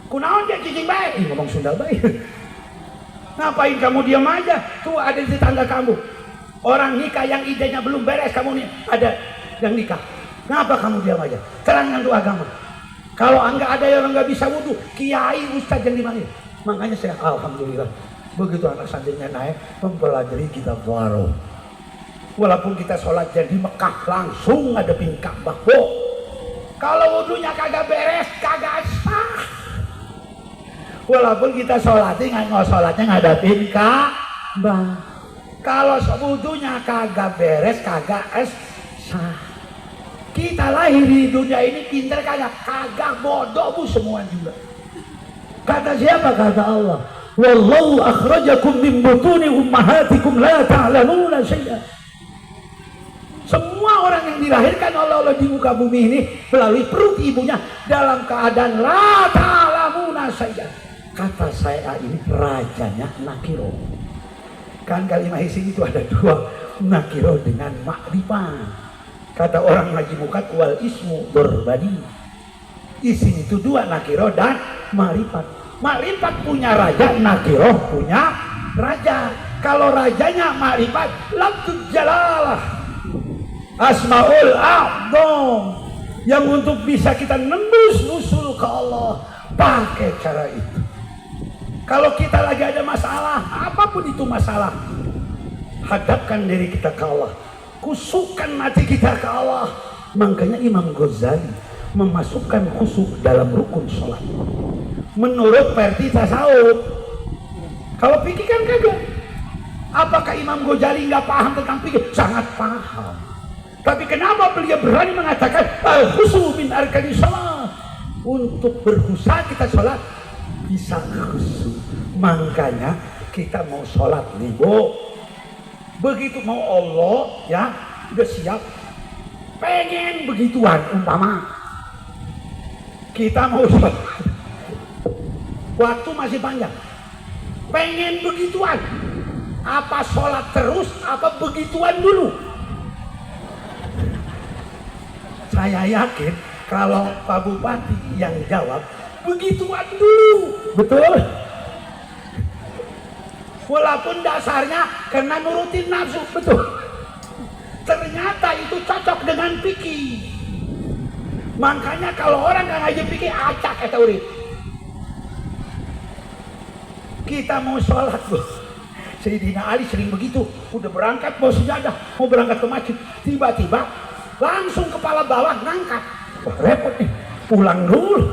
Kunaon dia cicing baik, ngomong Sunda baik. Ngapain kamu diam aja? Tuh ada di tetangga kamu orang nikah yang idahnya belum beres, kamu nih ada yang nikah. Kenapa kamu diam aja? Terangkan tuh agama. Kalau enggak ada yang nggak bisa wudhu, kiai ustaz yang dipanggil. Makanya saya alhamdulillah begitu anak santrinya naik mempelajari kitab Waro. Walaupun kita sholat jadi Mekah langsung ngadepin Ka'bah. Kalau wudhunya kagak beres, kagak sah. Walaupun kita sholatnya ngadepin Ka'bah. Kalau wudhunya kagak beres, kagak sah. Kita lahir di dunia ini pintar kagak bodoh bu semua juga. Kata siapa? Kata Allah. Wallahu akhrajakum min butuni ummahatikum la ta'lamuna syai'an. Semua orang yang dilahirkan oleh Allah di muka bumi ini melalui perut ibunya dalam keadaan la ta'lamuna syai'an. Kata saya ini rajanya nakiro. Kan kalimat isi itu ada dua, nakiro dengan makrifat. Kata orang ngaji mukat wal ismu berbadi. Isim itu dua, nakiro dan makrifat. Makrifat punya raja, nakiro punya raja. Kalau rajanya makrifat, lafzul jalalah, asmaul a'dham, yang untuk bisa kita nembus usul ke Allah pakai cara itu. Kalau kita lagi ada masalah, apapun itu masalah, hadapkan diri kita ke Allah, kusukkan hati kita ke Allah. Makanya Imam Ghazali memasukkan khusuk dalam rukun sholat menurut versi tasawuf. Kalau fikih kan kagak. Apakah Imam Ghazali nggak paham tentang fikih? Sangat paham. Tapi kenapa beliau berani mengatakan al-khusuk min arkanis shalah? Untuk berkhusyuk kita sholat bisa khusyuk. Makanya kita mau sholat nih bu, begitu mau Allah ya udah siap, pengen begituan. Umpama kita mau sholat, waktu masih panjang, pengen begituan, apa sholat terus apa begituan dulu? Saya yakin kalau Pak Bupati yang jawab begituan dulu, betul? Walaupun dasarnya karena nurutin nafsu, betul? Ternyata itu cocok dengan fikih. Makanya kalau orang nggak ngaji fikih acak eta urip. Kita mau sholat, Bu. Sayyidina Ali sering begitu, udah berangkat bawa sejadah, mau berangkat ke masjid, tiba-tiba langsung kepala bawah ngangkat. Wah, repot nih, pulang dulu.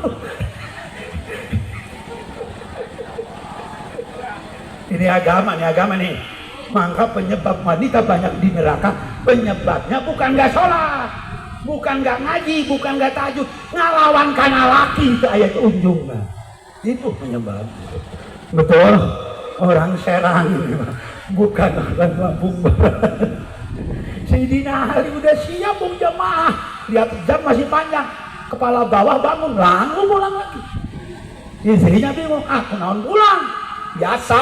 Ini agama nih. Maka penyebab wanita banyak di neraka, penyebabnya bukan nggak sholat, bukan nggak ngaji, bukan nggak tahajud, ngelawan karena laki, itu ayat ujungnya. Itu penyebab. Betul, orang Serang bukan orang Lampung Barat. Sayyidina Ali udah siap jamaah, lihat jam masih panjang, kepala bawah bangun, langsung pulang lagi. Istrinya bingung, kenaon pulang? Biasa,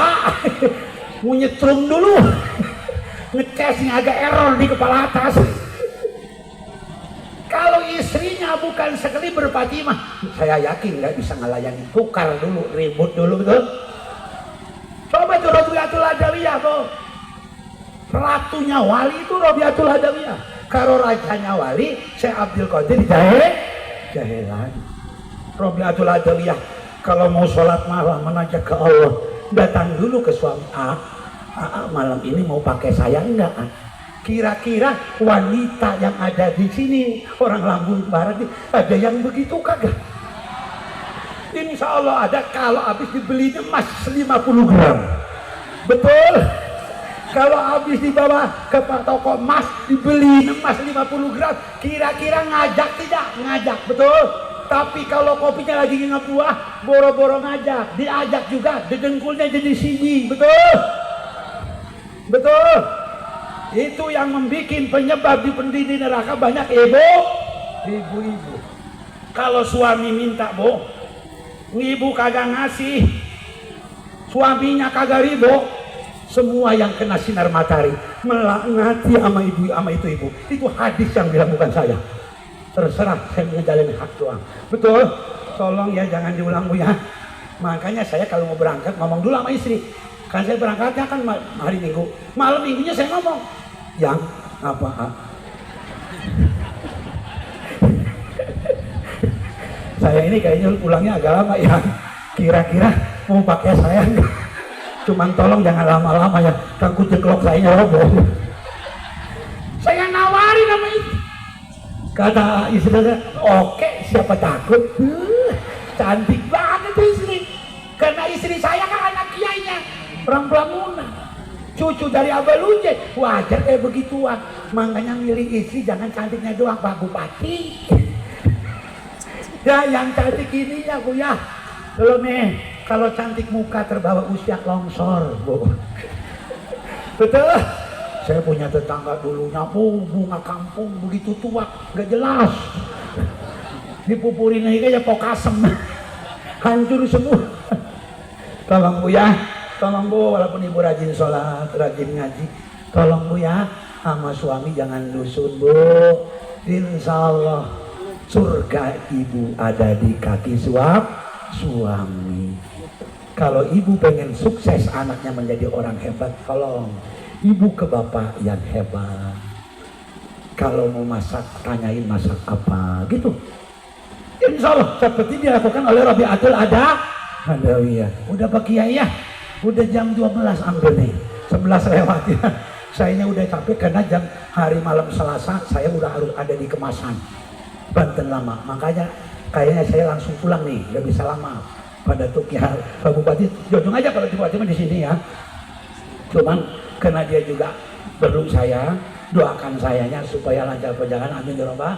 mau nyetrum dulu, ngecasnya agak error di kepala atas. Kalau istrinya bukan sekali berpatimah, saya yakin nggak bisa ngelayani, tukar dulu, ribut dulu, betul? Coba tuh Robiatul Adawiyah, Bu. Ratunya wali itu Robiatul Adawiyah. Kalau rajanya wali, Syekh Abdul Qadir Jahelan. Robiatul Adawiyah kalau mau sholat malam menajak ke Allah, datang dulu ke suami, malam ini mau pakai saya enggak? Kira-kira wanita yang ada di sini, orang Lampung Barat, ada yang begitu kagak? Insya Allah ada, kalau habis dibeli emas 50 gram. Betul? Kalau habis dibawa ke toko emas dibeli emas 50 gram, kira-kira ngajak tidak? Ngajak, betul? Tapi kalau kopinya lagi ngebuah, boro-boro ngajak, diajak juga, dedengkulnya jadi sini, betul? Betul? Itu yang membuat penyebab di pendiri neraka banyak ibu-ibu. Kalau suami minta, Bu, ibu kagak ngasih, suaminya kagak ribo, semua yang kena sinar matahari melaknati sama ibu, sama itu ibu. Itu hadis yang bilang, bukan saya. Terserah, saya ngejalanin hak doang. Betul? Tolong ya jangan diulang, Bu ya. Makanya saya kalau mau berangkat ngomong dulu sama istri. Kan saya berangkatnya kan hari Minggu, malam Minggunya saya ngomong, yang apa? Saya ini kayaknya pulangnya agak lama ya. Kira-kira mau pakai saya enggak? Cuman tolong jangan lama-lama ya, takut jeklok saya roboh. Saya nawarin sama itu. Kata istri saya, oke, siapa takut? Cantik banget istri. Karena istri saya kan anak kiainya, orang Pelamunan, cucu dari Abah Lunje, wajar kayak begituan. Makanya milih istri jangan cantiknya doang, Pak Bupati. Ya yang cantik ininya, Bu ya. Kalau nih, kalau cantik muka terbawa usia longsor, Bu. Betul? Saya punya tetangga dulunya, Bu, bunga kampung begitu tua, gak jelas. Dipupurin aja ya pokasem. Hancur semua. Tolong Bu ya, tolong Bu, walaupun ibu rajin sholat, rajin ngaji, tolong Bu ya, sama suami jangan dusun, Bu. Insya Allah surga ibu ada di kaki suami. Kalau ibu pengen sukses anaknya menjadi orang hebat, tolong ibu ke bapak yang hebat. Kalau mau masak, tanyain masak apa, gitu. Insya Allah seperti dilakukan oleh Robiatul Adawiyah. Udah Pak Kiai ya, udah jam 12 ambil nih, 11 lewat ya. Sayanya udah capek karena jam hari malam Selasa saya udah harus ada di Kemasan, Banten lama. Makanya kayaknya saya langsung pulang nih, gak bisa lama. Pada tuh ya Pak Bupati, jujur aja kalau Bupati di sini ya. Cuman karena dia juga perlu saya, doakan sayanya supaya lancar perjalanan. Amin ya Rabbal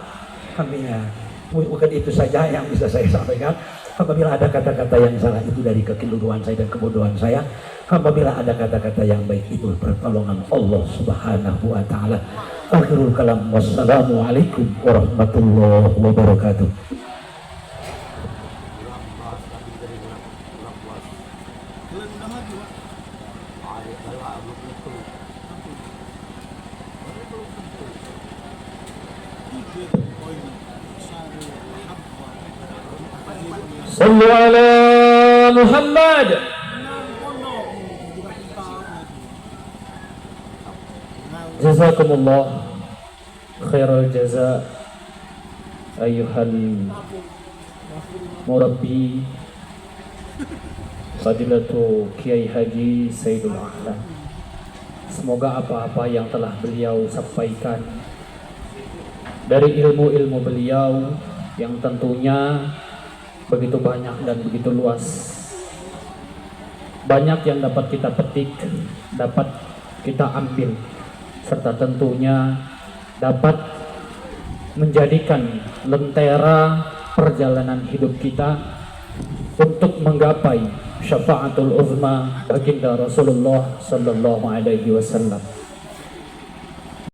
alamin. Bukan itu saja yang bisa saya sampaikan. Apabila ada kata-kata yang salah itu dari kekeliruan saya dan kebodohan saya. Apabila ada kata-kata yang baik itu pertolongan Allah Subhanahu wa taala. Akhirul kalam, wassalamualaikum warahmatullahi wabarakatuh. Sallu ala Muhammad. Jazakumullah khairal jaza ayuhal murabbi Fadilatu Kiai Haji Sayyidul A'la. Semoga apa-apa yang telah beliau sampaikan dari ilmu-ilmu beliau yang tentunya begitu banyak dan begitu luas, banyak yang dapat kita petik, dapat kita ambil, serta tentunya dapat menjadikan lentera perjalanan hidup kita untuk menggapai syafaatul uzma baginda Rasulullah sallallahu alaihi wasallam.